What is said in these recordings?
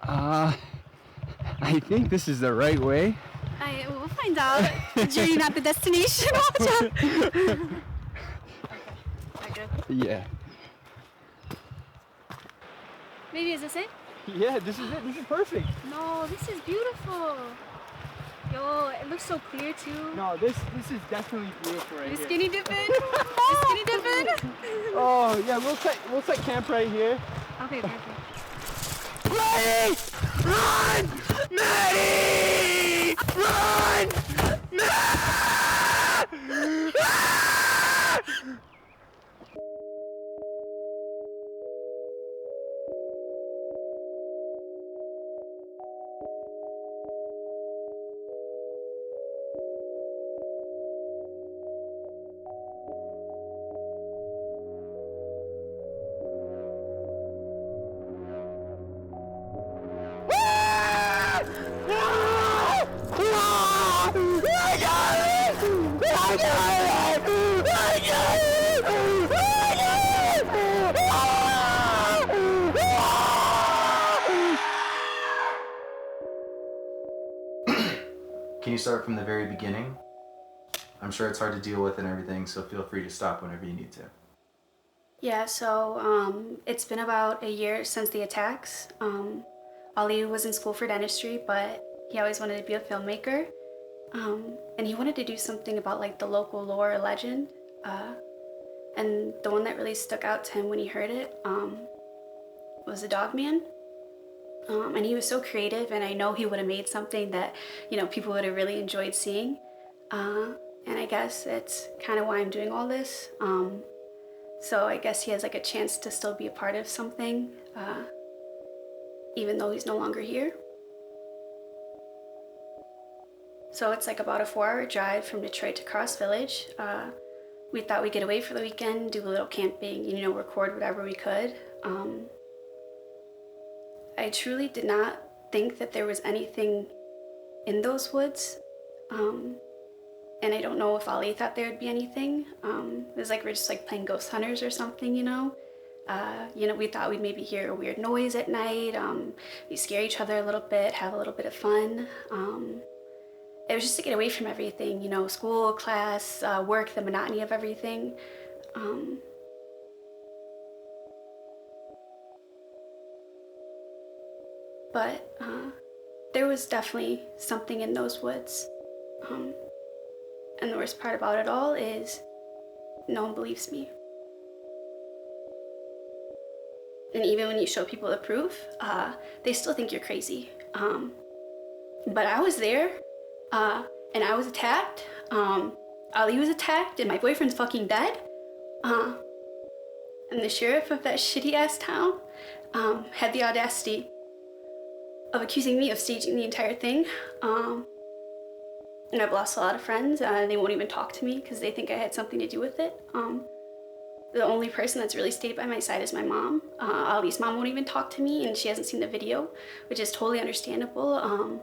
Uh, I think this is the right way. We'll find out. The journey, not the destination. Watch out. Okay. Yeah. Maybe is this it? Yeah, this is it. This is perfect. No, this is beautiful. Yo, it looks so clear too. No, this is definitely beautiful right You here. skinny dipping? You skinny dipping? Oh yeah, we'll set camp right here. Okay, perfect. Maddie! Run! Maddie! Run! Can you start from the very beginning? I'm sure it's hard to deal with and everything, so feel free to stop whenever you need to. Yeah, so it's been about a year since the attacks. Ali was in school for dentistry, but he always wanted to be a filmmaker. And he wanted to do something about like the local lore or legend. And the one that really stuck out to him when he heard it was the Dogman. And he was so creative, and I know he would have made something that, you know, people would have really enjoyed seeing. And I guess it's kind of why I'm doing all this. So I guess he has like a chance to still be a part of something, even though he's no longer here. So it's like about a 4-hour drive from Detroit to Cross Village. We thought we'd get away for the weekend, do a little camping, you know, record whatever we could. I truly did not think that there was anything in those woods. And I don't know if Ali thought there would be anything. It was like we're just like playing ghost hunters or something, you know? We thought we'd maybe hear a weird noise at night, we scare each other a little bit, have a little bit of fun. It was just to get away from everything, you know, school, class, work, the monotony of everything. But there was definitely something in those woods. And the worst part about it all is no one believes me. And even when you show people the proof, they still think you're crazy. But I was there, and I was attacked. Ali was attacked, and my boyfriend's fucking dead. And the sheriff of that shitty ass town had the audacity of accusing me of staging the entire thing. And I've lost a lot of friends. They won't even talk to me because they think I had something to do with it. The only person that's really stayed by my side is my mom. Ali's mom won't even talk to me, and she hasn't seen the video, which is totally understandable.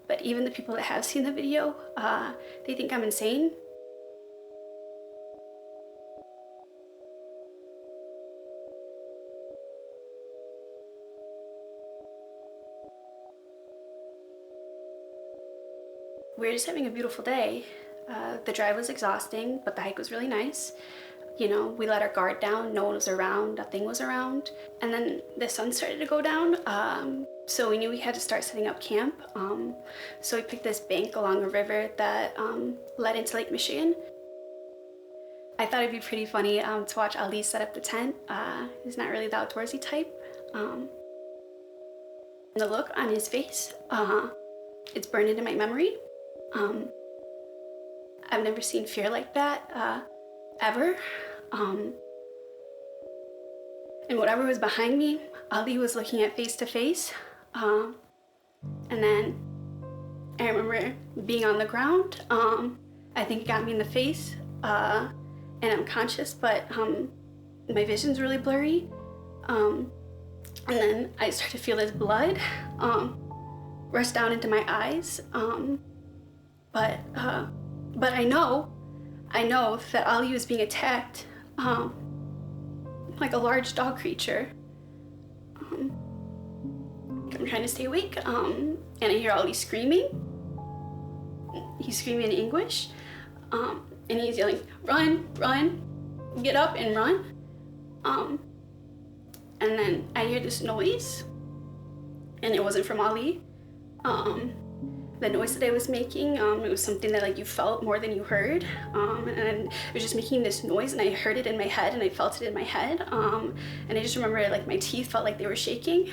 But even the people that have seen the video, they think I'm insane. We were just having a beautiful day. The drive was exhausting, but the hike was really nice. You know, we let our guard down, no one was around, nothing was around. And then the sun started to go down, so we knew we had to start setting up camp. So we picked this bank along a river that led into Lake Michigan. I thought it'd be pretty funny to watch Ali set up the tent. He's not really the outdoorsy type. And the look on his face, it's burned into my memory. I've never seen fear like that, ever. And whatever was behind me, Ali was looking at face to face. And then I remember being on the ground. I think it got me in the face, and I'm conscious, but my vision's really blurry. And then I start to feel this blood rush down into my eyes. But I know that Ali was being attacked like a large dog creature. I'm trying to stay awake, and I hear Ollie screaming. He's screaming in English, and he's yelling, "Run, run, get up and run." And then I hear this noise, and it wasn't from Ollie. The noise that I was making, it was something that like you felt more than you heard, and it was just making this noise, and I heard it in my head, and I felt it in my head, and I just remember like my teeth felt like they were shaking.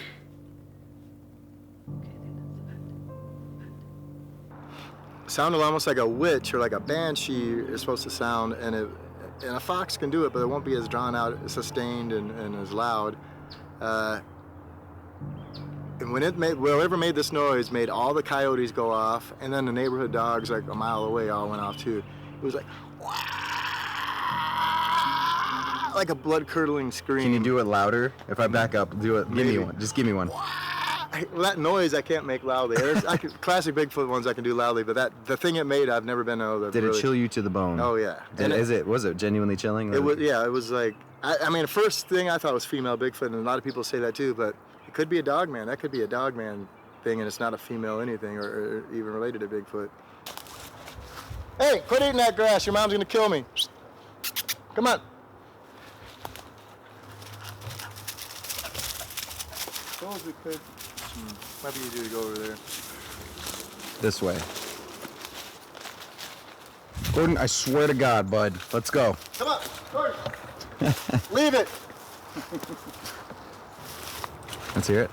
Sounded almost like a witch or like a banshee is supposed to sound, and a fox can do it, but it won't be as drawn out, sustained, and as loud. And when whoever made this noise made all the coyotes go off, and then the neighborhood dogs like a mile away all went off too. It was like, "Wah!" Like a blood-curdling scream. Can you do it louder? If I back up, do it. Give me one. Just give me one. Well, that noise I can't make loudly. Classic Bigfoot ones I can do loudly, but the thing it made I've never been able to. Did really... it chill you to the bone? Oh yeah. Was it genuinely chilling? It was. Yeah, it was like. I mean, the first thing I thought was female Bigfoot, and a lot of people say that too, but it could be a Dogman. That could be a Dogman thing, and it's not a female anything or even related to Bigfoot. Hey, quit eating that grass. Your mom's gonna kill me. Come on. Suppose we could. Might be easier to go over there. This way. Gordon, I swear to God, bud. Let's go. Come on, Gordon. Leave it. Let's hear it.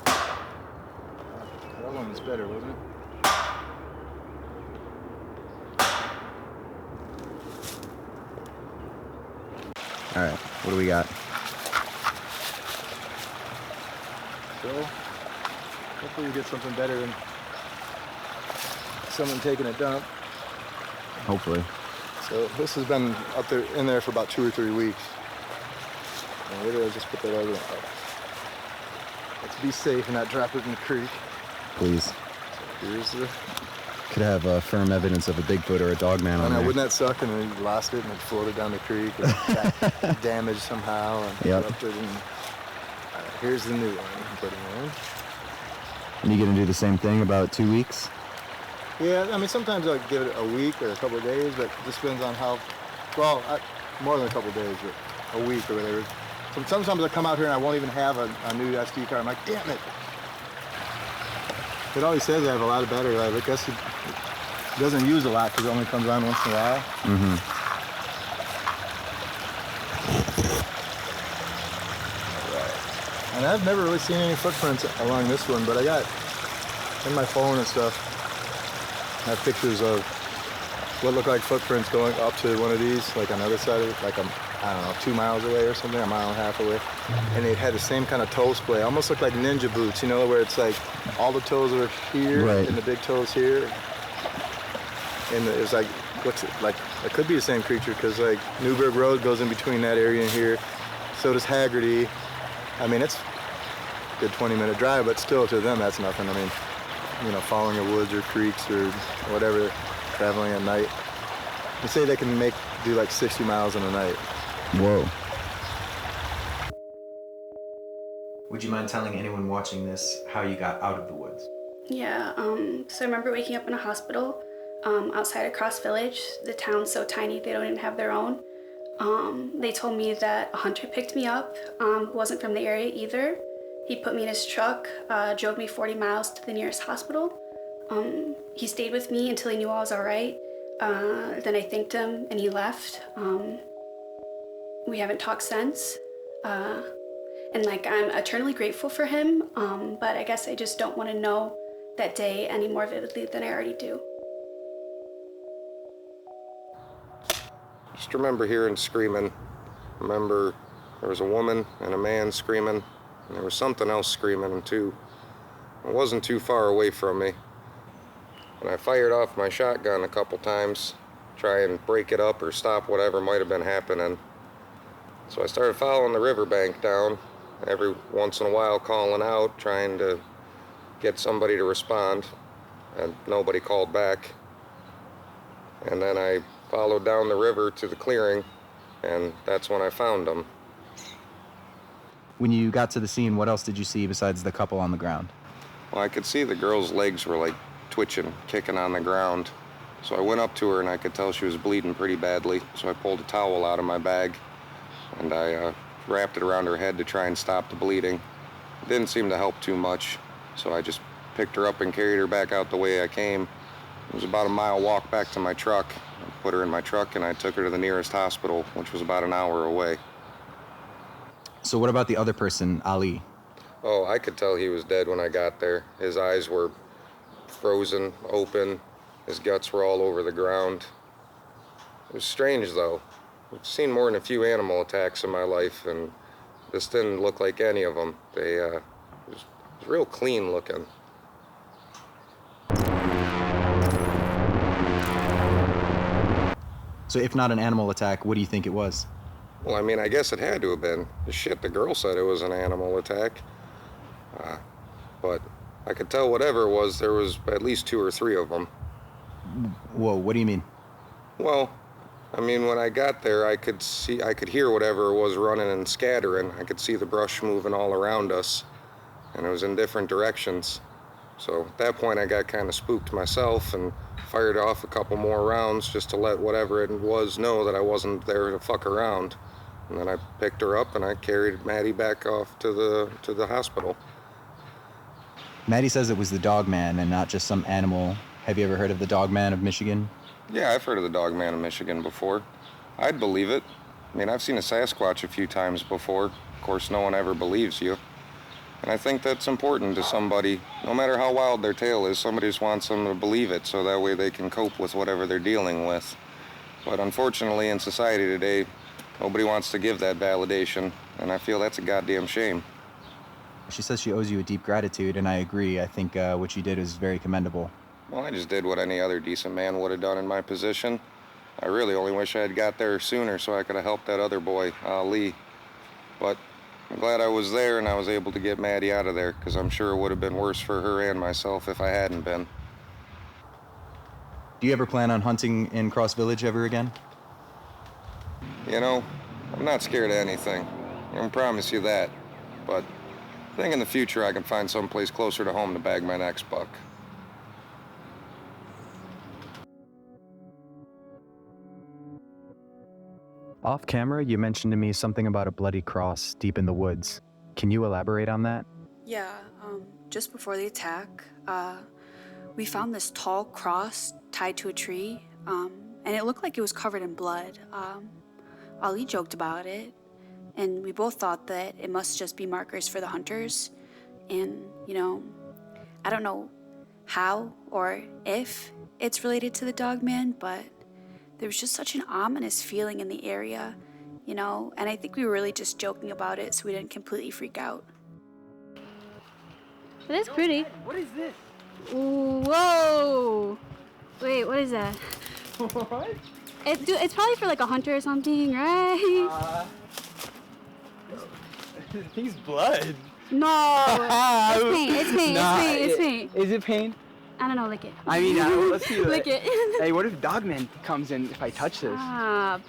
That one was better, wasn't it? All right, what do we got? So, hopefully we get something better than someone taking a dump. Hopefully. So this has been up there in there for about 2 or 3 weeks. And maybe I'll just put that over there. Let's be safe and not drop it in the creek. Please. So here's the. Could have firm evidence of a Bigfoot or a Dogman on there. Wouldn't that suck? And then you lost it and it floated down the creek and got damaged somehow and corrupted. And here's the new one. Put it in. And you gonna do the same thing about 2 weeks? Yeah, I mean, sometimes I'll give it a week or a couple of days, but it just depends on how, more than a couple of days, but a week or whatever. Sometimes I come out here and I won't even have a new SD card. I'm like, damn it. It always says I have a lot of battery life. I guess it doesn't use a lot because it only comes on once in a while. Mm-hmm. Right. And I've never really seen any footprints along this one, but I got, in my phone and stuff, I have pictures of what look like footprints going up to one of these, like on the other side of it, like I don't know, 2 miles away or something, a mile and a half away. And they had the same kind of toe splay, almost looked like ninja boots, you know, where it's like all the toes are here and the big toes here. And it was like, what's it, like, it could be the same creature because like Newburgh Road goes in between that area and here. So does Haggerty. I mean, it's a good 20-minute drive, but still to them, that's nothing. I mean, you know, following the woods or creeks or whatever, traveling at night. They say they can do like 60 miles in a night. Whoa. Would you mind telling anyone watching this how you got out of the woods? Yeah, so I remember waking up in a hospital outside of Cross Village. The town's so tiny, they don't even have their own. They told me that a hunter picked me up, who wasn't from the area either. He put me in his truck, drove me 40 miles to the nearest hospital. He stayed with me until he knew I was all right. Then I thanked him and he left. We haven't talked since. And like, I'm eternally grateful for him, but I guess I just don't want to know that day any more vividly than I already do. Just remember hearing screaming. Remember there was a woman and a man screaming, and there was something else screaming too. It wasn't too far away from me. And I fired off my shotgun a couple times, try and break it up or stop whatever might have been happening. So I started following the riverbank down, every once in a while calling out, trying to get somebody to respond, and nobody called back. And then I followed down the river to the clearing, and that's when I found them. When you got to the scene, what else did you see besides the couple on the ground? Well, I could see the girl's legs were like twitching, kicking on the ground. So I went up to her and I could tell she was bleeding pretty badly. So I pulled a towel out of my bag and I wrapped it around her head to try and stop the bleeding. It didn't seem to help too much. So I just picked her up and carried her back out the way I came. It was about a mile walk back to my truck. I put her in my truck and I took her to the nearest hospital, which was about an hour away. So what about the other person, Ali? Oh, I could tell he was dead when I got there. His eyes were frozen, open. His guts were all over the ground. It was strange, though. I've seen more than a few animal attacks in my life, and this didn't look like any of them. It was real clean looking. So if not an animal attack, what do you think it was? Well, I mean, I guess it had to have been. Shit, the girl said it was an animal attack. But I could tell whatever it was, there was at least 2 or 3 of them. Whoa, what do you mean? Well, I mean, when I got there, I could hear whatever it was running and scattering. I could see the brush moving all around us, and it was in different directions. So at that point, I got kind of spooked myself and fired off a couple more rounds just to let whatever it was know that I wasn't there to fuck around. And then I picked her up and I carried Maddie back off to the hospital. Maddie says it was the Dogman and not just some animal. Have you ever heard of the Dogman of Michigan? Yeah, I've heard of the Dogman of Michigan before. I'd believe it. I mean, I've seen a Sasquatch a few times before. Of course, no one ever believes you. And I think that's important to somebody. No matter how wild their tale is, somebody just wants them to believe it so that way they can cope with whatever they're dealing with. But unfortunately, in society today, nobody wants to give that validation, and I feel that's a goddamn shame. She says she owes you a deep gratitude, and I agree. I think what you did is very commendable. Well, I just did what any other decent man would have done in my position. I really only wish I had got there sooner so I could have helped that other boy, Ali. But I'm glad I was there and I was able to get Maddie out of there, because I'm sure it would have been worse for her and myself if I hadn't been. Do you ever plan on hunting in Cross Village ever again? You know, I'm not scared of anything. I can promise you that. But I think in the future I can find someplace closer to home to bag my next buck. Off camera, you mentioned to me something about a bloody cross deep in the woods. Can you elaborate on that? Yeah, just before the attack, we found this tall cross tied to a tree, and it looked like it was covered in blood. Ali joked about it, and we both thought that it must just be markers for the hunters. And, I don't know how or if it's related to the Dogman, but there was just such an ominous feeling in the area, and I think we were really just joking about it so we didn't completely freak out. It is pretty. What is this? Whoa! Wait, what is that? What? It's probably for like a hunter or something, right? He's blood. No! It's paint, it's paint, Nah, it's paint, it's paint. Is it pain? I don't know, lick it. I mean, let's see. Lick it. Hey, what if Dogman comes in if I touch this? Stop.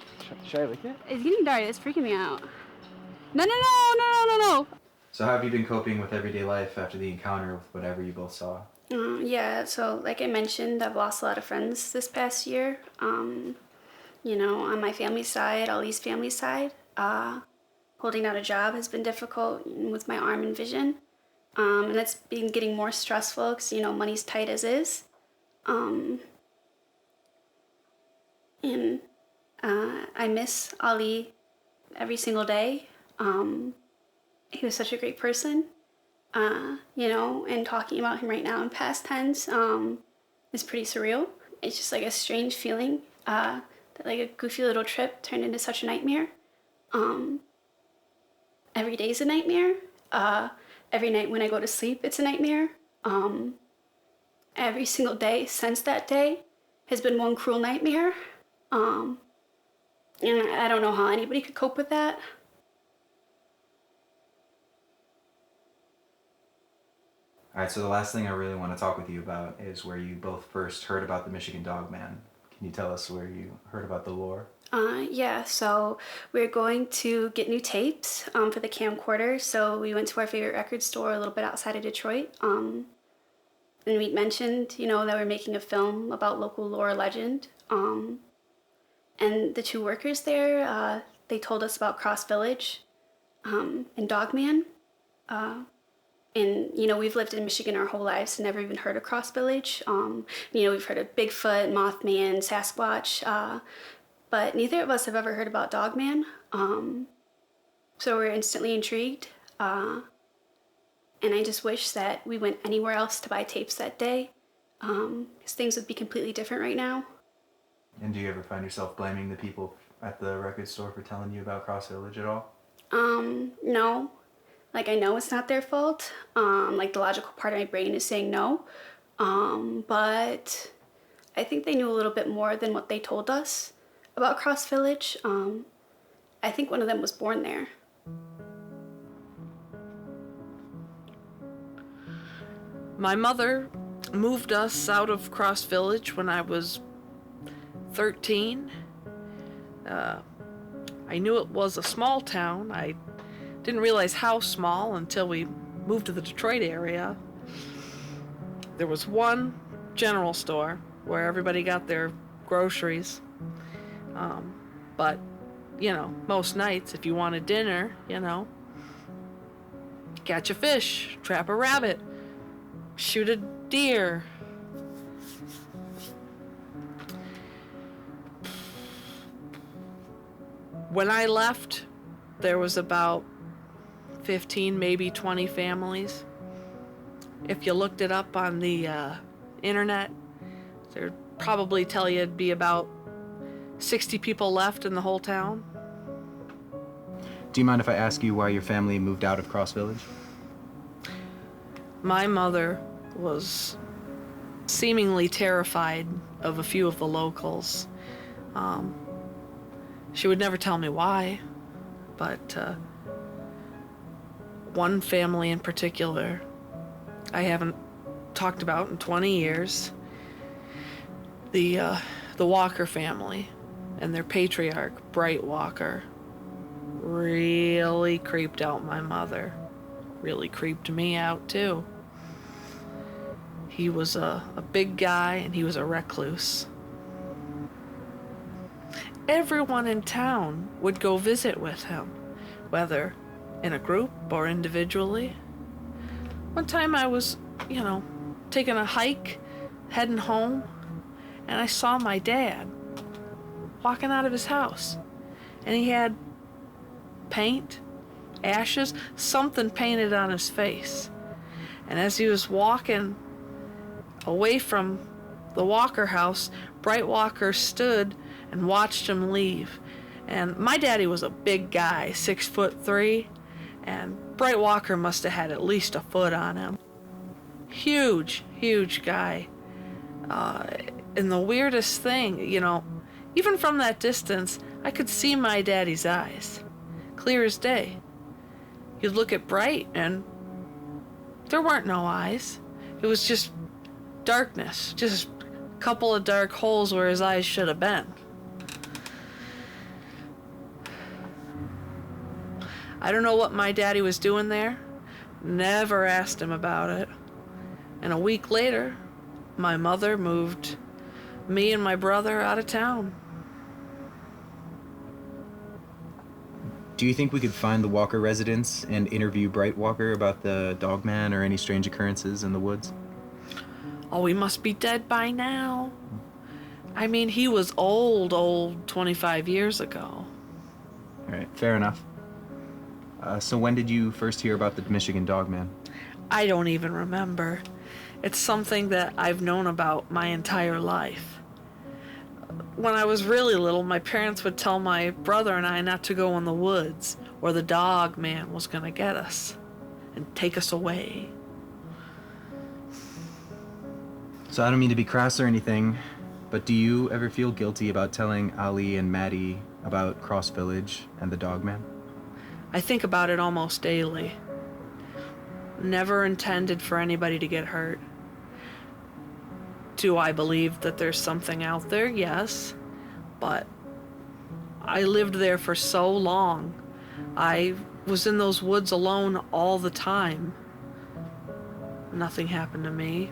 Should I lick it? It's getting dark, it's freaking me out. No. So how have you been coping with everyday life after the encounter with whatever you both saw? Yeah, so like I mentioned, I've lost a lot of friends this past year. On my family's side, Ali's family side, holding out a job has been difficult with my arm and vision. And it's been getting more stressful because, money's tight as is. And I miss Ali every single day. He was such a great person, and talking about him right now in past tense is pretty surreal. It's just like a strange feeling that like a goofy little trip turned into such a nightmare. Every day's a nightmare. Every night when I go to sleep, it's a nightmare. Every single day since that day has been one cruel nightmare. And I don't know how anybody could cope with that. All right, so the last thing I really want to talk with you about is where you both first heard about the Michigan Dogman. Can you tell us where you heard about the lore? Yeah, so we're going to get new tapes for the camcorder. So we went to our favorite record store a little bit outside of Detroit. And we mentioned, that we're making a film about local lore legend. And the two workers there, they told us about Cross Village and Dogman. And, we've lived in Michigan our whole lives and never even heard of Cross Village. We've heard of Bigfoot, Mothman, Sasquatch, but neither of us have ever heard about Dogman. So we're instantly intrigued. And I just wish that we went anywhere else to buy tapes that day, because things would be completely different right now. And do you ever find yourself blaming the people at the record store for telling you about Cross Village at all? No. Like, I know it's not their fault. Like, the logical part of my brain is saying no. But I think they knew a little bit more than what they told us about Cross Village. I think one of them was born there. My mother moved us out of Cross Village when I was 13. I knew it was a small town. I didn't realize how small until we moved to the Detroit area. There was one general store where everybody got their groceries. But, most nights, if you wanted dinner, catch a fish, trap a rabbit, shoot a deer. When I left, there was about 15, maybe 20 families. If you looked it up on the internet, there'd probably tell you it'd be about 60 people left in the whole town. Do you mind if I ask you why your family moved out of Cross Village? My mother was seemingly terrified of a few of the locals. She would never tell me why, but one family in particular I haven't talked about in 20 years. The Walker family and their patriarch, Bright Walker, really creeped out my mother. Really creeped me out too. He was a big guy and he was a recluse. Everyone in town would go visit with him, whether in a group or individually. One time I was, taking a hike, heading home, and I saw my dad walking out of his house. And he had paint, ashes, something painted on his face. And as he was walking away from the Walker house, Bright Walker stood and watched him leave. And my daddy was a big guy, 6'3", and Bright Walker must have had at least a foot on him. Huge, huge guy. And the weirdest thing, even from that distance, I could see my daddy's eyes, clear as day. You'd look at Bright and there weren't no eyes. It was just darkness, just a couple of dark holes where his eyes should have been. I don't know what my daddy was doing there. Never asked him about it. And a week later, my mother moved me and my brother out of town. Do you think we could find the Walker residence and interview Bright Walker about the Dogman or any strange occurrences in the woods? Oh, he must be dead by now. I mean, he was old 25 years ago. All right, fair enough. So when did you first hear about the Michigan Dogman? I don't even remember. It's something that I've known about my entire life. When I was really little, my parents would tell my brother and I not to go in the woods, or the Dogman was gonna get us and take us away. So I don't mean to be crass or anything, but do you ever feel guilty about telling Ali and Maddie about Cross Village and the Dogman? I think about it almost daily. Never intended for anybody to get hurt. Do I believe that there's something out there? Yes. But I lived there for so long. I was in those woods alone all the time. Nothing happened to me.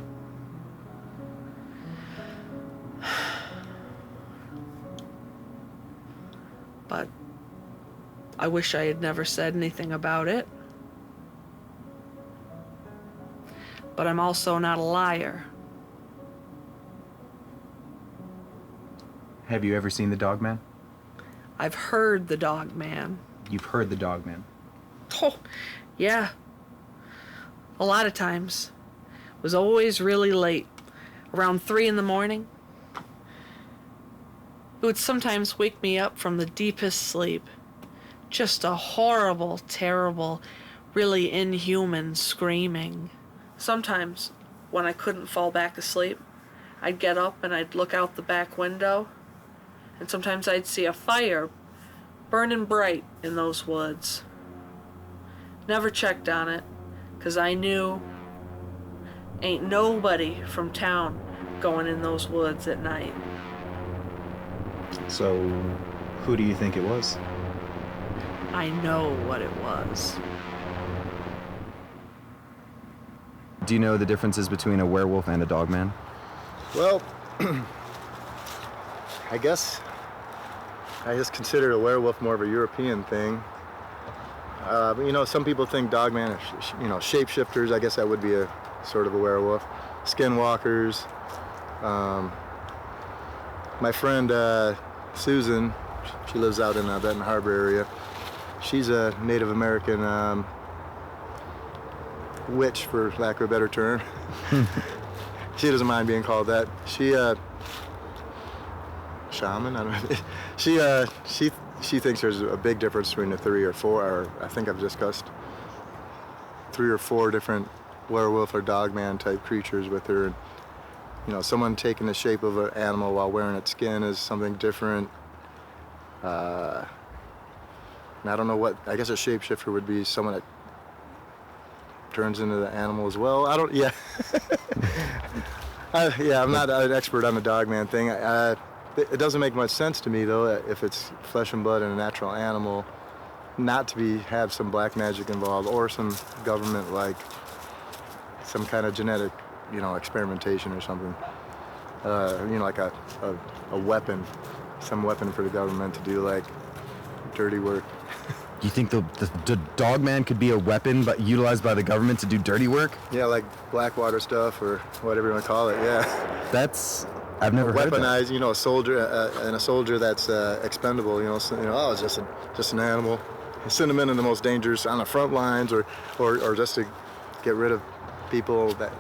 But I wish I had never said anything about it. But I'm also not a liar. Have you ever seen the Dogman? I've heard the Dogman. You've heard the Dogman. Oh, yeah. A lot of times. It was always really late. Around 3 in the morning. It would sometimes wake me up from the deepest sleep. Just a horrible, terrible, really inhuman screaming. Sometimes, when I couldn't fall back asleep, I'd get up and I'd look out the back window, and sometimes I'd see a fire burning bright in those woods. Never checked on it, 'cause I knew ain't nobody from town going in those woods at night. So, who do you think it was? I know what it was. Do you know the differences between a werewolf and a Dogman? Well, I guess I just consider a werewolf more of a European thing. But, you know, some people think Dogman are, shapeshifters. I guess that would be a sort of a werewolf. Skinwalkers. My friend Susan, she lives out in the Benton Harbor area. She's a Native American witch, for lack of a better term. She doesn't mind being called that. She shaman. I don't know. She thinks there's a big difference between the 3 or 4, or I think I've discussed 3 or 4 different werewolf or Dogman type creatures with her. And, you know, someone taking the shape of an animal while wearing its skin is something different. And I don't know what. I guess a shapeshifter would be someone that turns into the animal as well. I don't. Yeah. I'm not an expert on the Dogman thing. It doesn't make much sense to me though, if it's flesh and blood and a natural animal, not to have some black magic involved or some government like some kind of genetic, experimentation or something. Like a weapon, some weapon for the government to do like dirty work. You think the Dogman could be a weapon but utilized by the government to do dirty work? Yeah, like Blackwater stuff or whatever you want to call it. Yeah. I've never heard of that. Weaponized, a soldier and a soldier that's expendable. It's just an animal. Send them in the most dangerous on the front lines, or just to get rid of people that.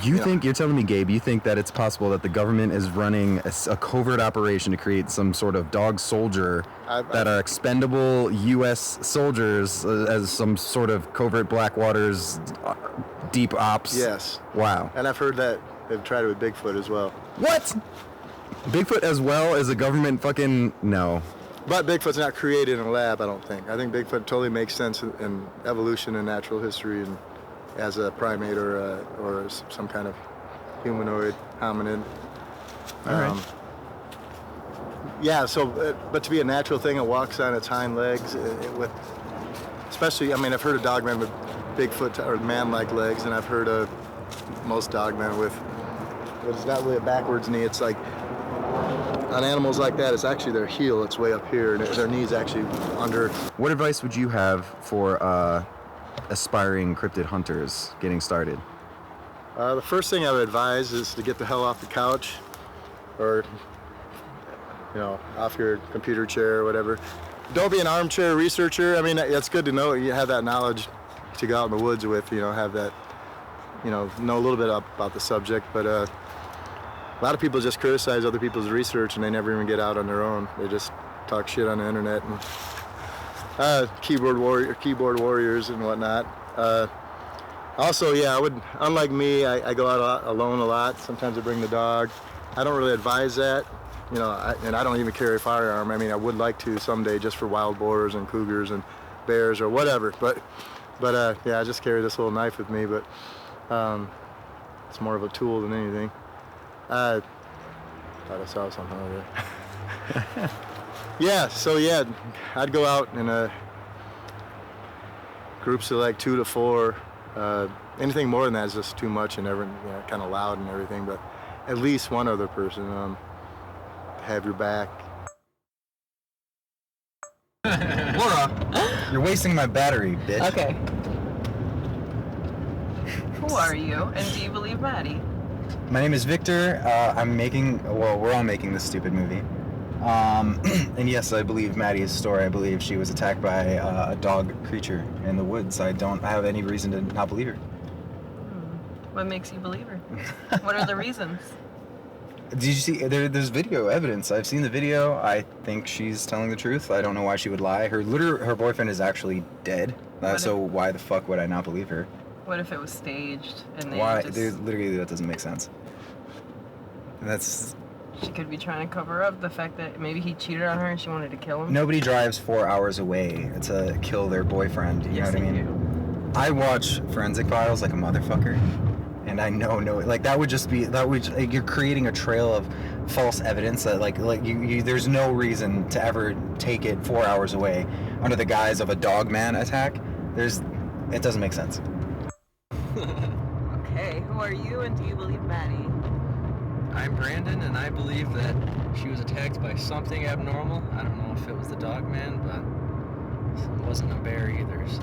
You're telling me, Gabe, you think that it's possible that the government is running a covert operation to create some sort of dog soldier that are expendable U.S. soldiers as some sort of covert Blackwaters deep ops? Yes. Wow. And I've heard that they've tried it with Bigfoot as well. What? Bigfoot as well as a government fucking... No. But Bigfoot's not created in a lab, I don't think. I think Bigfoot totally makes sense in evolution and natural history and as a primate or some kind of humanoid hominid. All right. Yeah, so, but to be a natural thing, it walks on its hind legs especially, I've heard of Dogman with Bigfoot or man-like legs, and I've heard of most Dogmen with, it's not really a backwards knee, it's like, on animals like that, it's actually their heel, it's way up here, and their knee's actually under. What advice would you have for aspiring cryptid hunters getting started? The first thing I would advise is to get the hell off the couch or, off your computer chair or whatever. Don't be an armchair researcher. It's good to know you have that knowledge to go out in the woods with, have that, know a little bit about the subject. But a lot of people just criticize other people's research and they never even get out on their own. They just talk shit on the internet and keyboard warriors and whatnot. Also, I would, unlike me, I go out alone a lot. Sometimes I bring the dog. I don't really advise that, and I don't even carry a firearm. I would like to someday just for wild boars and cougars and bears or whatever. But I just carry this little knife with me, but it's more of a tool than anything. I thought I saw something over there. Yeah, so yeah, I'd go out in groups of like 2 to 4. Anything more than that is just too much and kind of loud and everything. But at least one other person have your back. Laura, you're wasting my battery, bitch. Okay. Who are you, and do you believe Maddie? My name is Victor. We're all making this stupid movie. And yes, I believe Maddie's story. I believe she was attacked by a dog creature in the woods. I don't have any reason to not believe her. What makes you believe her? What are the reasons? Did you see? There's video evidence. I've seen the video. I think she's telling the truth. I don't know why she would lie. Her boyfriend is actually dead. So why the fuck would I not believe her? What if it was staged and they Why? just... Literally, that doesn't make sense. That's... She could be trying to cover up the fact that maybe he cheated on her and she wanted to kill him. Nobody drives 4 hours away to kill their boyfriend. You know what I mean? Do. I watch Forensic Files like a motherfucker, and I know like that would you're creating a trail of false evidence that like you there's no reason to ever take it 4 hours away under the guise of a Dogman attack. It doesn't make sense. Okay, who are you, and do you believe Maddie? I'm Brandon, and I believe that she was attacked by something abnormal. I don't know if it was the Dogman, but it wasn't a bear either, so...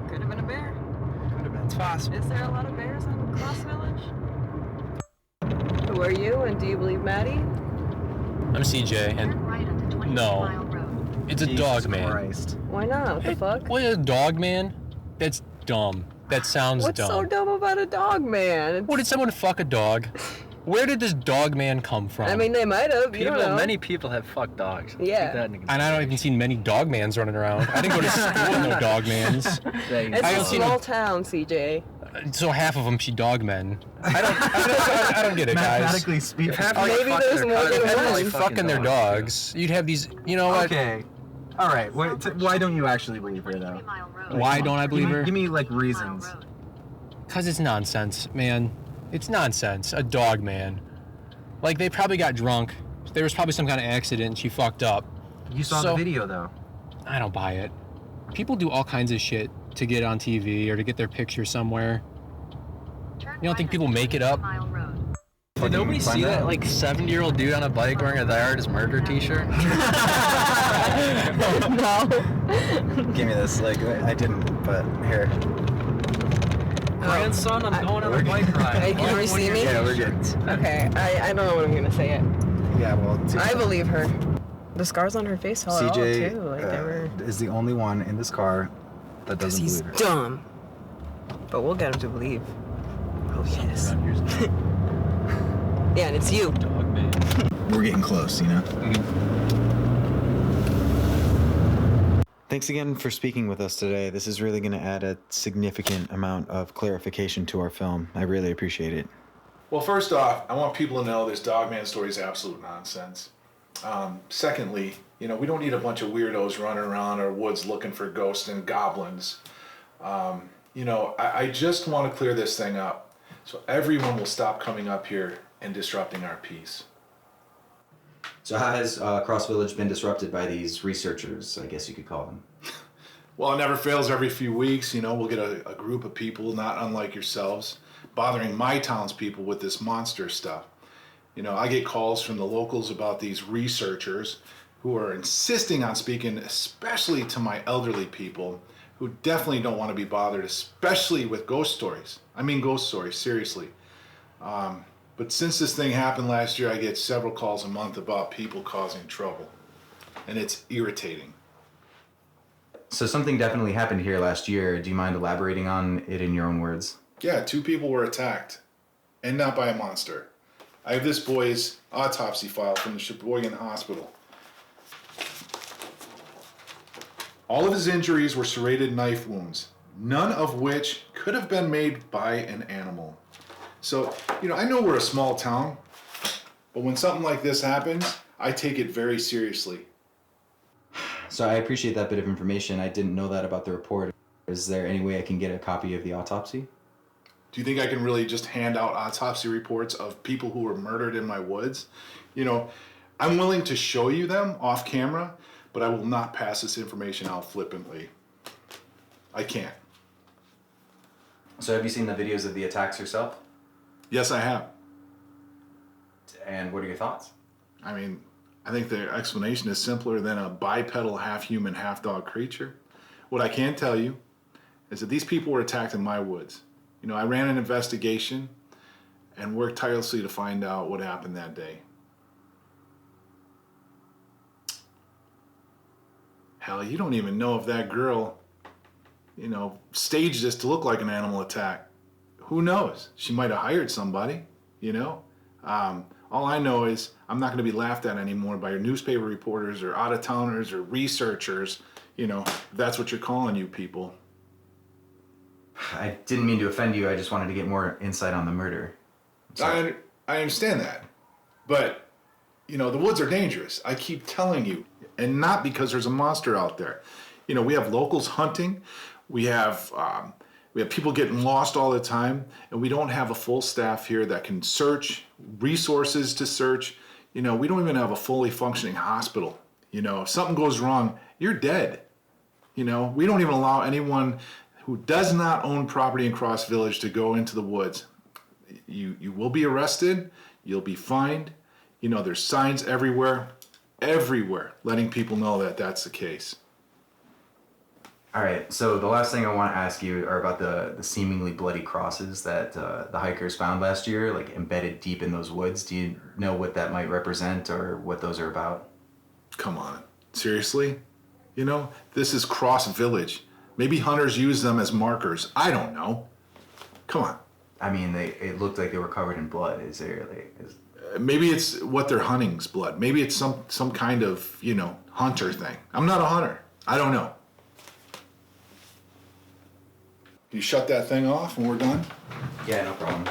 Could have been a bear. Could have been. It's possible. Is there a lot of bears in Cross Village? Who are you, and do you believe Maddie? I'm CJ, and no, it's a Dogman. Christ. Why not? What the fuck? What is a Dogman? That's dumb. That sounds What's dumb. so dumb about a dog, man? What, did someone fuck a dog? Where did this Dogman come from? I mean, they might have. You don't know. Many people have fucked dogs. Yeah. Keep that in and I don't even see many Dogmans running around. I didn't go to school with no Dogmans. It's a small town, CJ. So half of them she Dogmen. I don't get it, guys. Mathematically speaking. Maybe there's more than Everyone's one. fucking their dogs. You'd have these, you know what? Okay. All right. Why don't you actually believe her though? Why don't I believe her? Give me like reasons. Because it's nonsense, man. It's nonsense. A dog, man. Like, they probably got drunk. There was probably some kind of accident and she fucked up. You saw the video, though. I don't buy it. People do all kinds of shit to get on TV or to get their picture somewhere. You don't think people make it up? Did nobody see that, like, 70-year-old dude on a bike wearing a Die Artist Murder t-shirt? No. Give me this. Like, I didn't, but here. Grandson, I'm going on a bike ride. Hey, can you see me? Yeah, we're good. Okay, I don't know what I'm gonna say yet. Yeah, well, I believe her. The scars on her face tell it all, CJ too. Like, they were... is the only one in this car that doesn't he's believe her. dumb. But we'll get him to believe. Oh, yes. Yeah, and it's you. Dogman. We're getting close, you know? Thanks again for speaking with us today. This is really going to add a significant amount of clarification to our film. I really appreciate it. Well, first off, I want people to know this Dogman story is absolute nonsense. Secondly, we don't need a bunch of weirdos running around our woods looking for ghosts and goblins. I just want to clear this thing up so everyone will stop coming up here and disrupting our peace. So how has Cross Village been disrupted by these researchers, I guess you could call them? Well, it never fails. Every few weeks, we'll get a group of people, not unlike yourselves, bothering my townspeople with this monster stuff. I get calls from the locals about these researchers who are insisting on speaking, especially to my elderly people, who definitely don't want to be bothered, especially with ghost stories. I mean ghost stories, seriously. But since this thing happened last year, I get several calls a month about people causing trouble. And it's irritating. So something definitely happened here last year. Do you mind elaborating on it in your own words? Yeah, 2 people were attacked. And not by a monster. I have this boy's autopsy file from the Sheboygan Hospital. All of his injuries were serrated knife wounds, none of which could have been made by an animal. So, I know we're a small town, but when something like this happens, I take it very seriously. So I appreciate that bit of information. I didn't know that about the report. Is there any way I can get a copy of the autopsy? Do you think I can really just hand out autopsy reports of people who were murdered in my woods? I'm willing to show you them off camera, but I will not pass this information out flippantly. I can't. So have you seen the videos of the attacks yourself? Yes, I have. And what are your thoughts? I mean, I think the explanation is simpler than a bipedal, half-human, half-dog creature. What I can tell you is that these people were attacked in my woods. You know, I ran an investigation and worked tirelessly to find out what happened that day. Hell, you don't even know if that girl, you know, staged this to look like an animal attack. Who knows? She might have hired somebody, you know? All I know is I'm not going to be laughed at anymore by your newspaper reporters or out-of-towners or researchers, you know, if that's what you're calling you people. I didn't mean to offend you. I just wanted to get more insight on the murder. I understand that. But, you know, the woods are dangerous. I keep telling you. And not because there's a monster out there. You know, we have locals hunting. We have people getting lost all the time. And we don't have a full staff here that can search, resources to search. You know, we don't even have a fully functioning hospital. You know, if something goes wrong, you're dead. You know, we don't even allow anyone who does not own property in Cross Village to go into the woods. You will be arrested. You'll be fined. You know, there's signs everywhere, letting people know that that's the case. All right, so the last thing I want to ask you are about the seemingly bloody crosses that the hikers found last year, like embedded deep in those woods. Do you know what that might represent or what those are about? Come on, seriously? You know, this is Cross Village. Maybe hunters use them as markers. I don't know. Come on. I mean, it looked like they were covered in blood. Is there maybe it's what they're hunting's blood. Maybe it's some kind of, you know, hunter thing. I'm not a hunter. I don't know. Do you shut that thing off when we're done? Yeah, no problem.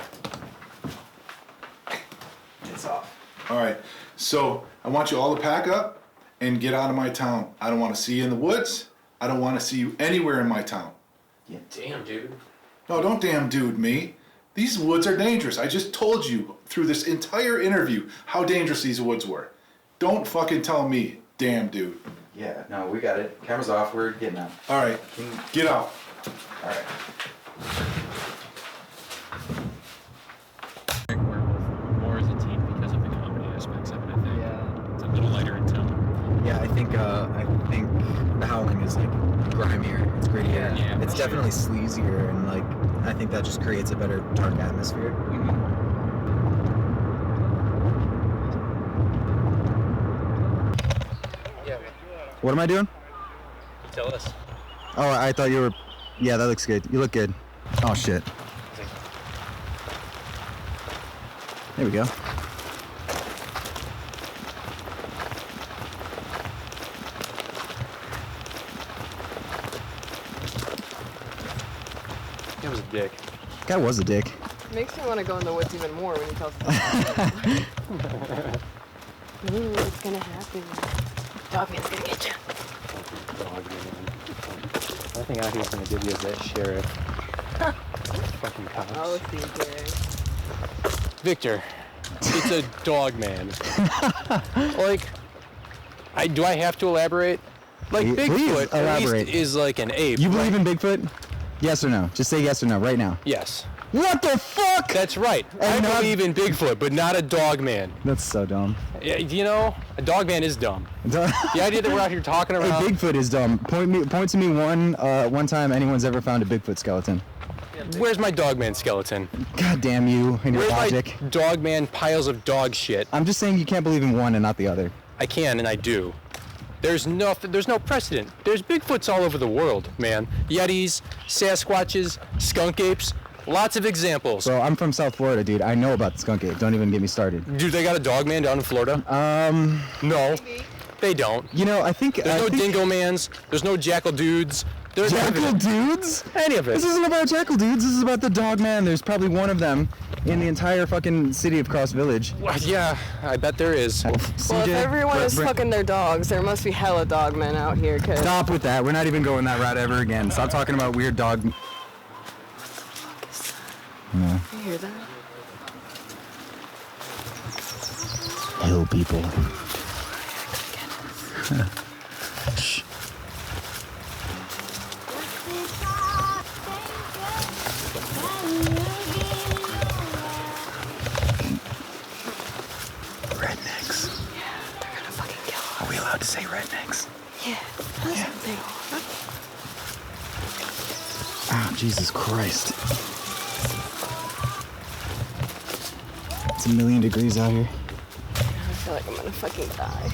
It's off. All right. So I want you all to pack up and get out of my town. I don't want to see you in the woods. I don't want to see you anywhere in my town. Yeah, damn, dude. No, don't damn dude me. These woods are dangerous. I just told you through this entire interview how dangerous these woods were. Don't fucking tell me, damn dude. Yeah, no, we got it. Camera's off. We're getting out. All right, get out. All right. More as a team because of the comedy aspects of it, I think. Yeah. It's a little lighter in tone. Yeah, I think The Howling is like grimier, it's grittier. Yeah, it's definitely sleazier, and like I think that just creates a better dark atmosphere. Yeah. What am I doing? You tell us. Oh, I thought you were. Yeah, that looks good. You look good. Oh shit. There we go. That was a dick. Guy was a dick. Makes me want to go in the woods even more when he tells me. Ooh, it's gonna happen. Dogman's gonna get you. Dogman. I think out here's gonna give you is that sheriff. Fucking cops. Oh, CJ. Victor, it's a Dogman. Like, do I have to elaborate? Like, Please Bigfoot at elaborate. least is like an ape. You believe in Bigfoot? Yes or no? Just say yes or no right now. Yes. What the fuck? That's right. And I believe in Bigfoot, but not a Dogman. That's so dumb. Yeah, you know, a Dogman is dumb. The idea that we're out here talking around. Hey, Bigfoot is dumb. Point to me one time anyone's ever found a Bigfoot skeleton. Where's my Dogman skeleton? God damn you and your Where's logic. my Dogman piles of dog shit? I'm just saying you can't believe in one and not the other. I can and I do. There's no precedent. There's Bigfoots all over the world, man. Yetis, Sasquatches, skunk apes, lots of examples. Bro, I'm from South Florida, dude. I know about the skunk ape. Don't even get me started. Dude, they got a Dogman down in Florida? No, they don't. You know, I think there's no Dingo Mans. There's no Jackal Dudes. There's Jackal Dudes? Any of it. This isn't about Jackal Dudes. This is about the Dogman. There's probably one of them in the entire fucking city of Cross Village. Well, yeah, I bet there is. Well, if everyone is fucking their dogs, there must be hella dogmen out here. Cause Stop with that. We're not even going that route ever again. Stop talking about weird dog. No. You hear that? Hill people. Rednecks. Yeah, they're gonna fucking kill us. Are we allowed to say rednecks? Yeah, that's something. Oh, Jesus Christ. It's 1,000,000 degrees out here. I feel like I'm gonna fucking die.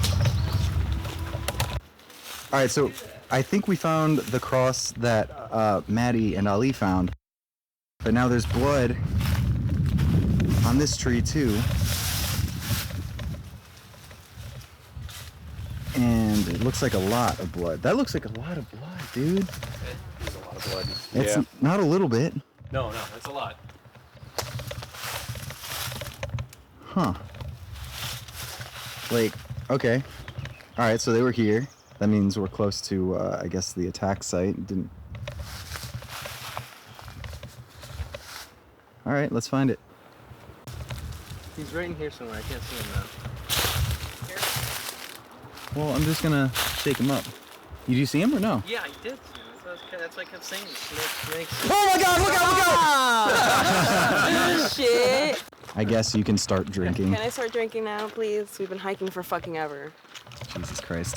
All right, so I think we found the cross that Maddie and Ali found, but now there's blood on this tree too, and it looks like a lot of blood. That looks like a lot of blood, dude. There's a lot of blood. It's Yeah. not a little bit. No, that's a lot. Huh. Like, okay. All right, so they were here. That means we're close to, I guess, the attack site. Didn't. All right, let's find it. He's right in here somewhere. I can't see him now. Well, I'm just gonna shake him up. Did you see him or no? Yeah, I did. That's why I kept saying snakes. Oh my God! Look out! Look out! Shit. I guess you can start drinking. Can I start drinking now, please? We've been hiking for fucking ever. Jesus Christ.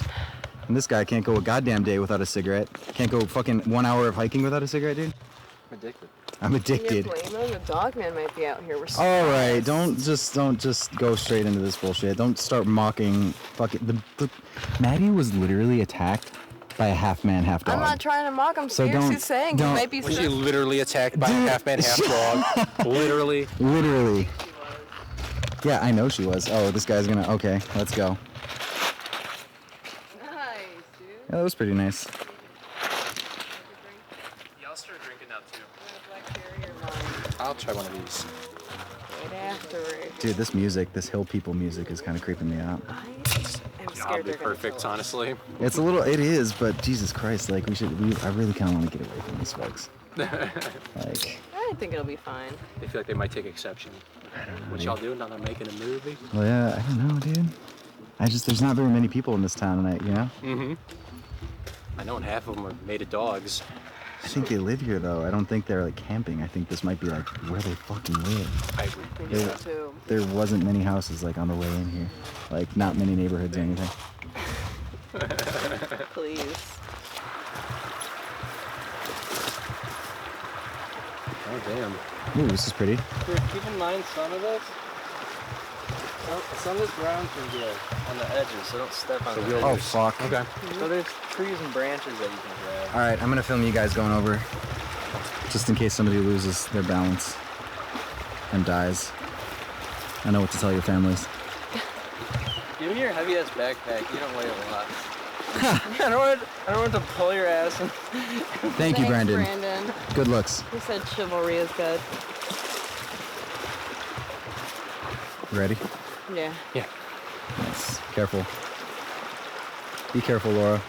And this guy can't go a goddamn day without a cigarette. Can't go fucking 1 hour of hiking without a cigarette, dude. I'm addicted. I'm addicted. You're blaming the Dogman might be out here. We're All right, don't just go straight into this bullshit. Don't start mocking fucking the Maddie was literally attacked by a half man, half dog. I'm not trying to mock. I'm So seriously don't- saying don't- he might be. Was she literally attacked by a half man, half dog? Literally. Literally. Yeah, I know she was. Oh, this guy's gonna. Okay, let's go. Nice, dude. Yeah, that was pretty nice. Yeah, I'll start drinking now too. Black cherry or lime? I'll try one of these. Right afterward. Dude, this music, this hill people music, is kind of creeping me out. I am Yeah, scared I'll be they're gonna perfect, kill us. honestly. It is, but Jesus Christ, like I really kind of want to get away from these folks. Like, I think it'll be fine. They feel like they might take exception. What y'all doing? Not making a movie? well, yeah, I don't know, dude. There's not very many people in this town, and Mm-hmm. I know, and half of them are made of dogs. I think they live here though. I don't think they're like camping. I think this might be like where they fucking live. I agree. I think Yeah. so too. There wasn't many houses like on the way in here, like not many neighborhoods or anything. Please. Oh, damn. Ooh, this is pretty. Keep in mind some of this ground can get on the edges, so don't step on it. Oh fuck. Okay. So there's trees and branches that you can grab. All right, I'm gonna film you guys going over, just in case somebody loses their balance and dies. I know what to tell your families. Give me your heavy ass backpack. You don't weigh a lot. I don't want to pull your ass. Thank you, Thanks, Brandon. Brandon. Good looks. He said chivalry is good. Ready? Yeah. Yeah. Nice. Careful. Be careful, Laura.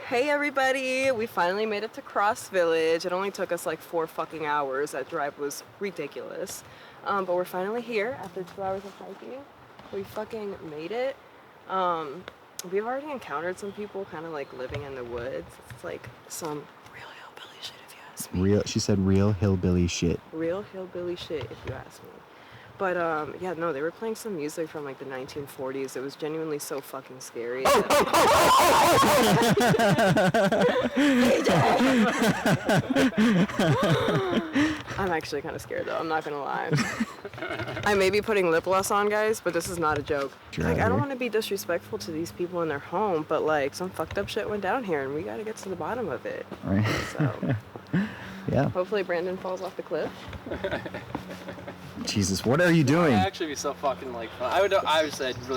Hey everybody, we finally made it to Cross Village. It only took us like 4 fucking hours. That drive was ridiculous. But we're finally here after 2 hours of hiking. We fucking made it. We've already encountered some people kind of like living in the woods. It's like some real hillbilly shit if you ask me. She said real hillbilly shit. Real hillbilly shit if you ask me. But yeah, no, they were playing some music from like the 1940s. It was genuinely so fucking scary. I'm actually kind of scared though, I'm not gonna lie. I may be putting lip gloss on, guys, but this is not a joke. Like, I don't want to be disrespectful to these people in their home, but like some fucked up shit went down here and we gotta get to the bottom of it. Right. So Yeah. hopefully Brandon falls off the cliff. Jesus, what are you doing? It'd actually be so fucking like fun. I really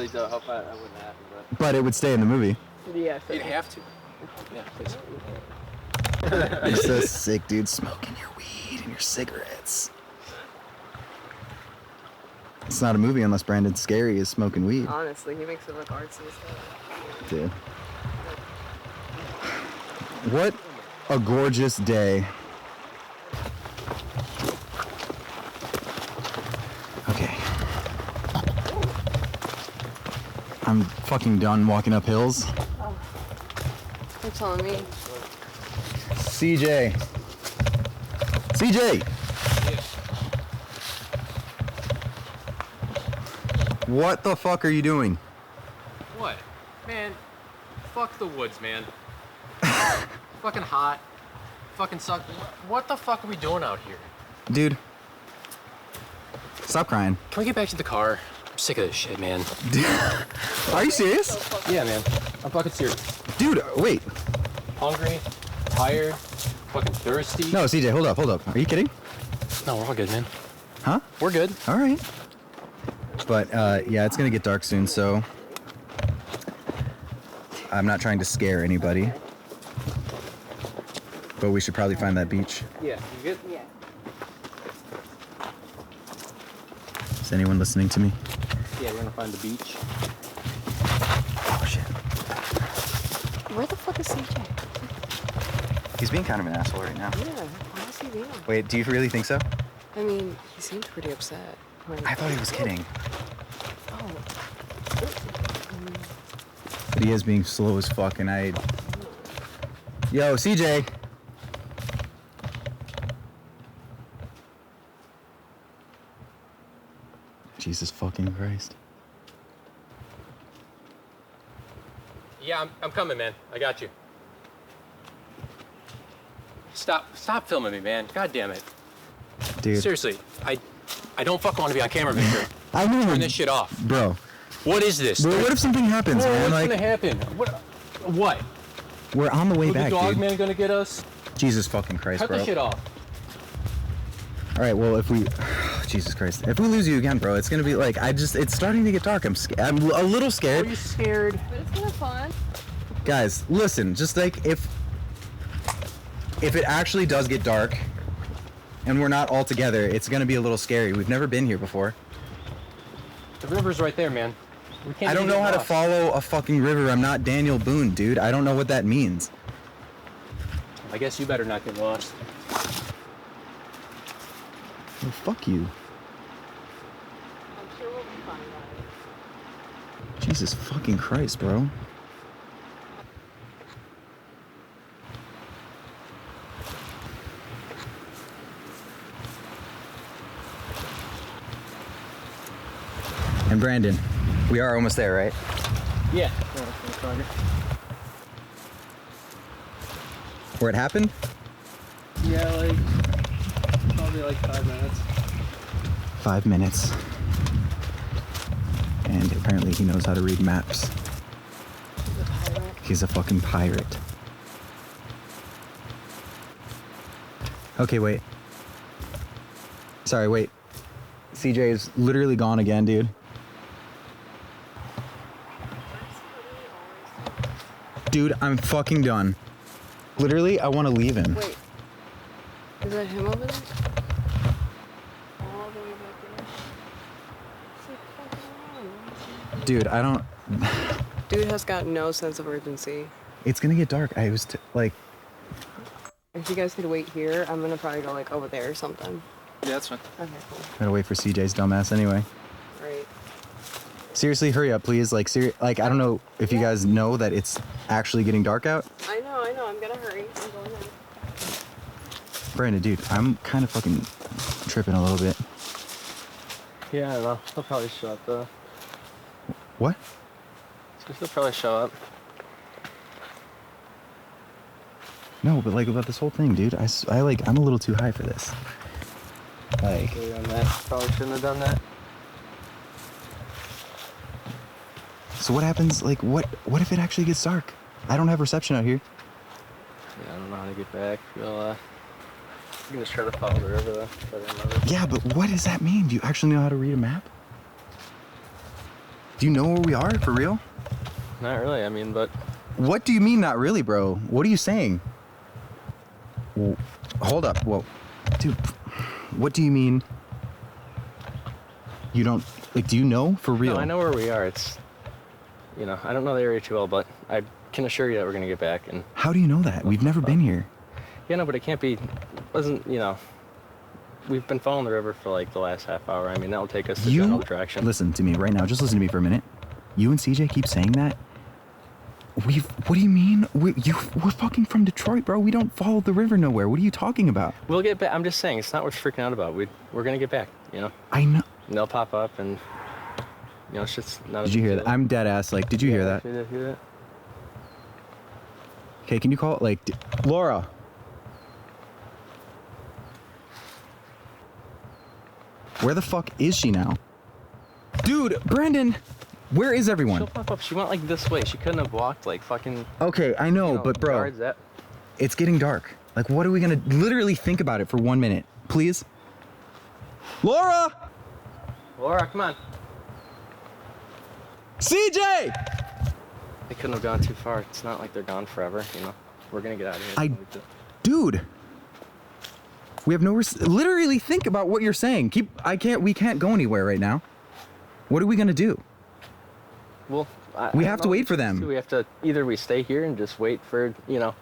don't hope I wouldn't happen, But it would stay in the movie. Yeah. but you'd have to. Yeah, please. You're so sick, dude. Smoking your weed and your cigarettes. It's not a movie unless Brandon Scary is smoking weed. Honestly, he makes it look artsy as hell. Dude. What a gorgeous day. Okay. I'm fucking done walking up hills. Oh. You're telling me. CJ. CJ! What the fuck are you doing? What? Man, fuck the woods, man. Fucking hot. Fucking suck. What the fuck are we doing out here? Dude. Stop crying. Can we get back to the car? I'm sick of this shit, man. Are you serious? Yeah, man. I'm fucking serious. Dude, wait. Hungry, tired, fucking thirsty. No, CJ, hold up. Are you kidding? No, we're all good, man. Huh? We're good. All right. But, yeah, it's gonna get dark soon, so I'm not trying to scare anybody. But we should probably find that beach. Yeah, you good? Yeah. Is anyone listening to me? Yeah, we're gonna find the beach. Oh, shit. Where the fuck is CJ? He's being kind of an asshole right now. Yeah, why is he being? Wait, do you really think so? I mean, he seemed pretty upset. Like, I thought he was kidding. Oh. But he is being slow as fuck, and I... Yo, CJ! Jesus fucking Christ. Yeah, I'm coming, man. I got you. Stop filming me, man. God damn it. Dude. Seriously, I don't fucking want to be on camera, Victor. I know. Turn this shit off. Bro. What is this? Bro, what if something happens, Bro, man? what's gonna happen? What? We're on the way Is back, the Dogman dude. gonna get us? Jesus fucking Christ, Cut bro. the shit off. All right, well, if we... Jesus Christ. If we lose you again, bro, it's gonna be like... It's starting to get dark. I'm a little scared. Are you scared? But it's kind of fun. Guys, listen, just like if it actually does get dark and we're not all together, it's gonna be a little scary. We've never been here before. The river's right there, man. We can't I don't know how to follow a fucking river. I'm not Daniel Boone, dude. I don't know what that means. I guess you better not get lost. Well, fuck you. I'm sure we'll be fine about it. Jesus fucking Christ, bro. And Brandon, we are almost there, right? Yeah. Where it happened? Yeah, like probably like 5 minutes. 5 minutes. And apparently he knows how to read maps. He's a fucking pirate. Okay, wait. Sorry, wait. CJ is literally gone again, dude. Dude, I'm fucking done. Literally, I want to leave him. Wait. Is that him over there? All the way back there? It's like fucking around. Dude, I don't... Dude has got no sense of urgency. It's gonna get dark. I was like... If you guys could wait here, I'm gonna probably go like over there or something. Yeah, that's fine. Okay, cool. Gotta wait for CJ's dumbass anyway. Right. Seriously, hurry up, please. Like, I don't know if you guys know that it's actually getting dark out. I know. I'm gonna hurry. I'm going in. Brandon, dude, I'm kind of fucking tripping a little bit. Yeah, I don't know. He'll probably show up though. What? He'll probably show up. No, but like about this whole thing, dude. I'm a little too high for this. Like, Probably shouldn't have done that. so what happens? Like, what if it actually gets dark? I don't have reception out here. Yeah, I don't know how to get back. We'll, you can just try to follow the river though. Try to remember. Yeah, but what does that mean? Do you actually know how to read a map? Do you know where we are for real? Not really. I mean, but What do you mean not really, bro? What are you saying? Well, hold up. Whoa. Dude, what do you mean? You don't, like, do you know for real? No, I know where we are. It's, you know, I don't know the area too well, but I can assure you that we're gonna get back. And how do you know that? We've never been here. yeah, no, but it can't be. Wasn't, you know? We've been following the river for like the last half hour. I mean, that'll take us the general direction. Listen to me right now. Just listen to me for a minute. You and CJ keep saying that. What do you mean? We're fucking from Detroit, bro. We don't follow the river nowhere. What are you talking about? We'll get back. I'm just saying, it's not worth freaking out about. We're gonna get back, you know? I know. And they'll pop up and, you know, it's just not. Did you hear that? I'm dead ass. Like, did you hear that? Did you hear that? Okay, can you call it, like, Laura? Where the fuck is she now? Dude, Brandon, where is everyone? She'll pop up. She went like this way. She couldn't have walked like fucking. Okay, I know, but bro, yards that. It's getting dark. Like, what are we gonna literally think about it for 1 minute, please? Laura! Laura, come on. CJ! They couldn't have gone too far. It's not like they're gone forever, you know. We're gonna get out of here. Dude. We have no literally think about what you're saying. We can't go anywhere right now. What are we gonna do? Well, we have to wait for them. We have to, either we stay here and just wait for, you know,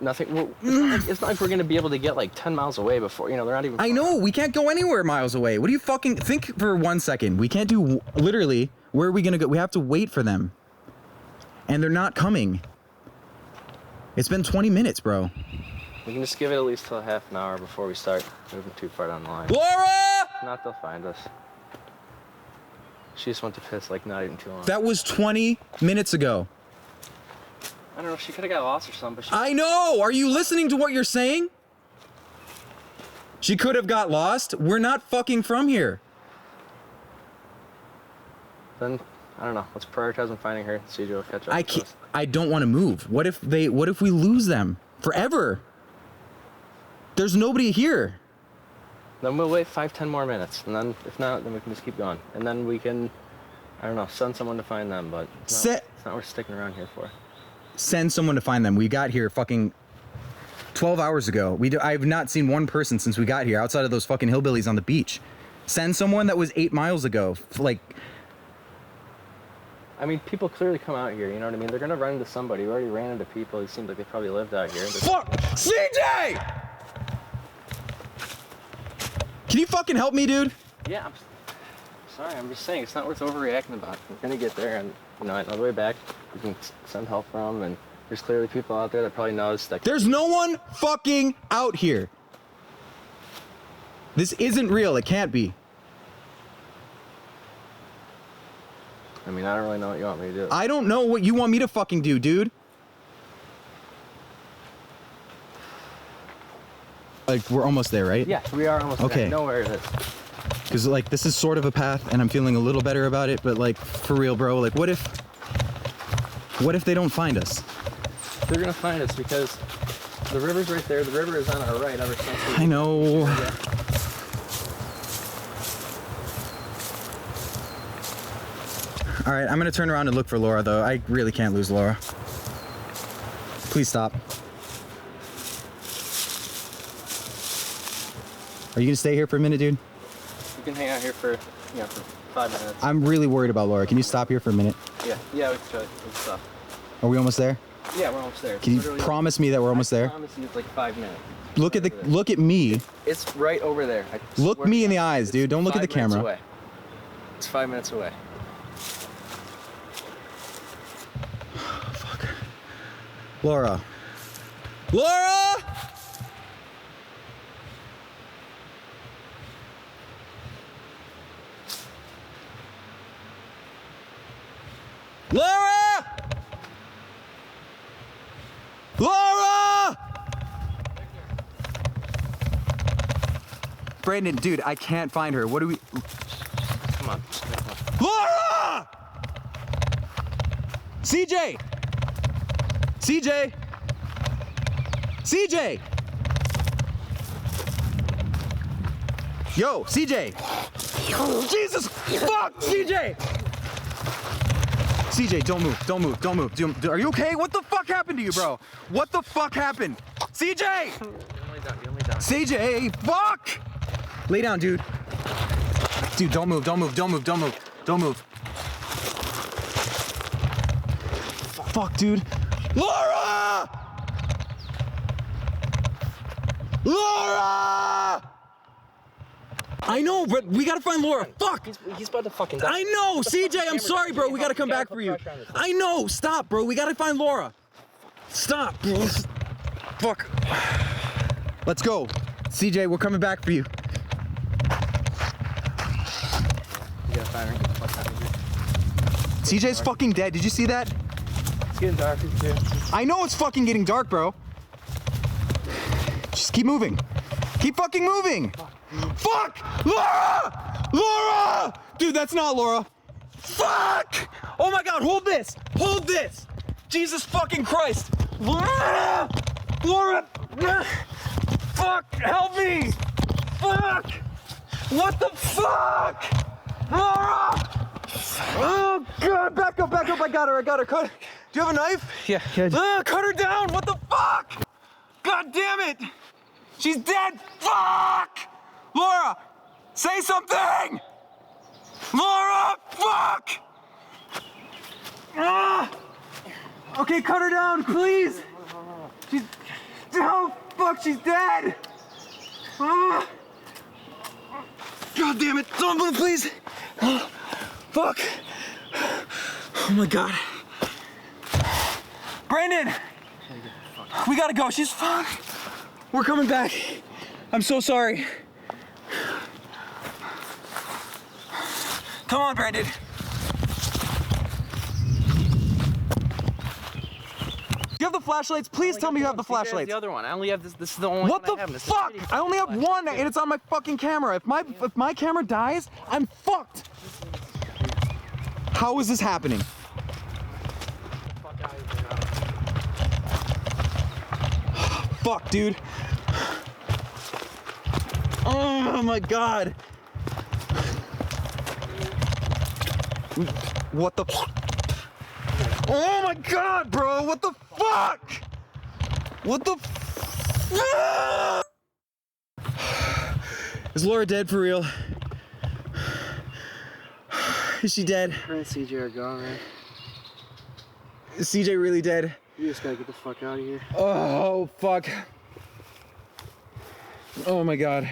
nothing. Well, it's not like we're gonna be able to get like 10 miles away before, you know, they're not even. I know, we can't go anywhere miles away. What do you fucking think for 1 second? We can't do, literally, where are we gonna go? We have to wait for them. And they're not coming. It's been 20 minutes, bro. We can just give it at least till half an hour before we start moving too far down the line. Laura! If not, they'll find us. She just went to piss like not even too long. That was 20 minutes ago. I don't know, she could have got lost or something, but she... I know! Are you listening to what you're saying? She could have got lost. We're not fucking from here. Then, I don't know, let's prioritize on finding her. CJ will catch up. I don't want to move. What if we lose them forever? There's nobody here. Then we'll wait 5-10 more minutes, and then if not, then we can just keep going. And then we can, I don't know, send someone to find them, but it's not worth sticking around here for. Send someone to find them. We got here fucking 12 hours ago. I've not seen one person since we got here outside of those fucking hillbillies on the beach. Send someone that was 8 miles ago. Like, I mean, people clearly come out here, you know what I mean? They're gonna run into somebody. We already ran into people. It seems like they probably lived out here. Fuck! CJ! Can you fucking help me, dude? Yeah, I'm sorry. I'm just saying, it's not worth overreacting about. We're gonna get there, and, you know, on the way back, we can send help from, and there's clearly people out there that probably knows that. There's no one fucking out here. This isn't real. It can't be. I mean, I don't really know what you want me to do. I don't know what you want me to fucking do, dude. Like, we're almost there, right? Yeah, we are almost there. Okay. I know where it is. Because, like, this is sort of a path, and I'm feeling a little better about it, but, like, for real, bro, like, what if they don't find us? They're gonna find us because the river's right there. The river is on our right ever since. I know. All right, I'm gonna turn around and look for Laura, though. I really can't lose Laura. Please stop. Are you gonna stay here for a minute, dude? You can hang out here for, you know, for 5 minutes. I'm really worried about Laura. Can you stop here for a minute? Yeah, we can try. We can stop. Are we almost there? Yeah, we're almost there. Can you promise me that we're almost there? I promise you it's like 5 minutes. Look at me. It's right over there. Look me in the eyes, dude. Don't look at the camera. Away. It's 5 minutes away. Fuck. Laura. Laura! Laura! Laura! Brandon, dude, I can't find her. What do we... Come on. Laura! CJ! CJ! CJ! Yo, CJ! Jesus fuck, CJ! CJ, don't move, don't move, don't move. Are you okay? What the fuck happened to you, bro? What the fuck happened? CJ! You're only down. CJ, fuck! Lay down, dude. Dude, don't move, don't move, don't move, don't move, don't move. Fuck, dude. Laura! Laura! I know, but we gotta find Laura. Fuck! He's about to fucking die. I know, CJ, I'm sorry, bro. We gotta come back for you. I know, stop, bro. We gotta find Laura. Stop, bro. Fuck. Let's go. CJ, we're coming back for you. You gotta find her and get the fuck out of here. CJ's fucking dead. Did you see that? It's getting dark too. I know it's fucking getting dark, bro. Just keep moving. Keep fucking moving. Fuck! Laura! Laura! Dude, that's not Laura. Fuck! Oh my God, hold this. Hold this. Jesus fucking Christ. Laura! Laura! Fuck, help me! Fuck! What the fuck? Laura! Oh God, back up, I got her. Cut. Do you have a knife? Yeah. Cut her down, what the fuck? God damn it! She's dead, fuck! Laura, say something! Laura, fuck! Okay, cut her down, please! She's, oh fuck, she's dead! God damn it, don't move, please! Fuck! Oh my God. Brandon! We gotta go, she's fucked. We're coming back. I'm so sorry. Come on, Brandon. Do you have the flashlights? Please tell me you have the flashlights. The other one. I only have this. This is the only what one the I have. fuck? I only have one, and it's on my fucking camera. If my camera dies, I'm fucked. How is this happening? Fuck, dude. Oh my God. What the? Oh my God, bro. What the fuck? What the? Is Laura dead for real? Is she dead? Her and CJ are gone, man. Is CJ really dead? You just gotta get the fuck out of here. Oh, fuck. Oh my God.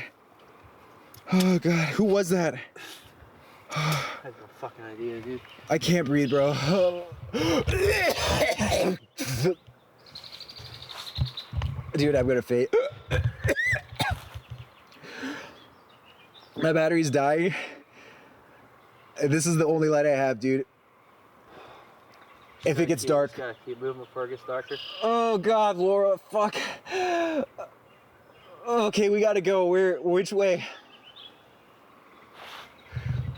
Oh God, who was that? I have no fucking idea, dude. I can't breathe, bro. Dude, I'm gonna faint. My battery's dying. This is the only light I have, dude. If it gets dark. Just gotta keep moving before it gets darker. Oh God, Laura, fuck. Okay, we gotta go. Which way?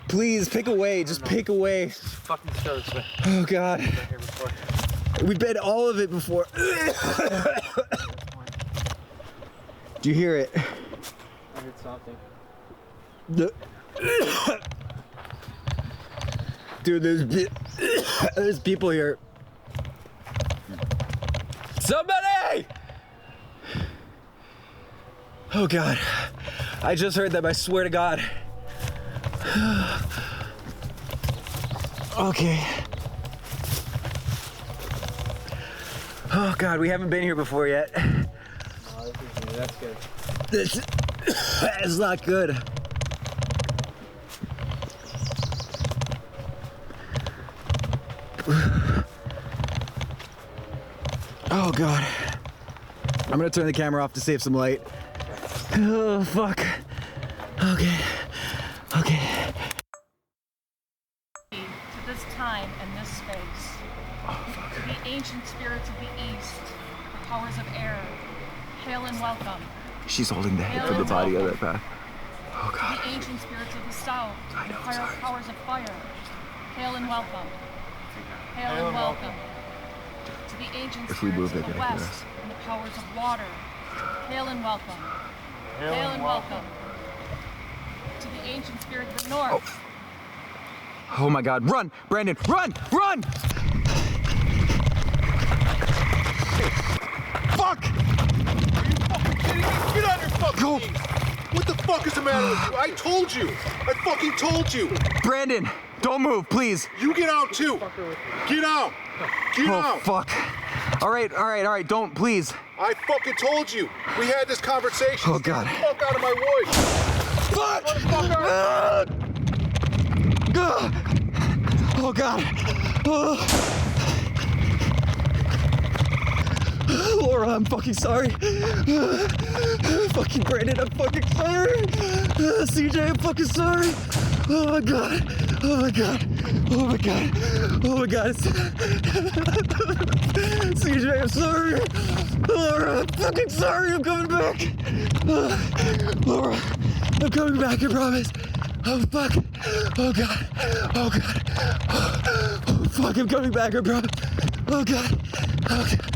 Please pick a way. Just pick a way. Just fucking go this way. Oh God. I've been here before. We've been all of it before. Do you hear it? I heard something. Dude, there's people here. Somebody! Oh God. I just heard them, I swear to God. Okay. Oh God, we haven't been here before yet. No, that's good. This is not good. Oh God. I'm gonna turn the camera off to save some light. Oh fuck. Okay. Okay. To this time and this space. To the ancient spirits of the east, the powers of air, hail and welcome. She's holding the head of the body of that path. Oh God. To the ancient spirits of the south, the powers of fire, hail and welcome. Hail and welcome. To the ancient If we move, spirits they're of the gonna hear west, us. and the powers of water, hail and welcome. Hail and welcome. To the ancient spirits of the north. Oh my God, run, Brandon, run, run! Fuck! Are you fucking kidding me? Get on your fucking Go. knees. What the fuck is the matter with you? I told you. I fucking told you. Brandon, don't move, please. You get out too. Get out. Get out. Oh, fuck. All right, don't, please. I fucking told you. We had this conversation. Oh, God. Get the fuck out of my woods. Fuck! Oh, God. Oh. Laura, I'm fucking sorry. Fucking Brandon, I'm fucking sorry. CJ, I'm fucking sorry. Oh my god. Oh my god. Oh my god. Oh my god. CJ, I'm sorry. Laura, I'm fucking sorry. I'm coming back. Laura, I'm coming back, I promise. Oh fuck. Oh god. Oh god. Oh fuck, I'm coming back, I promise. Oh god. Oh god.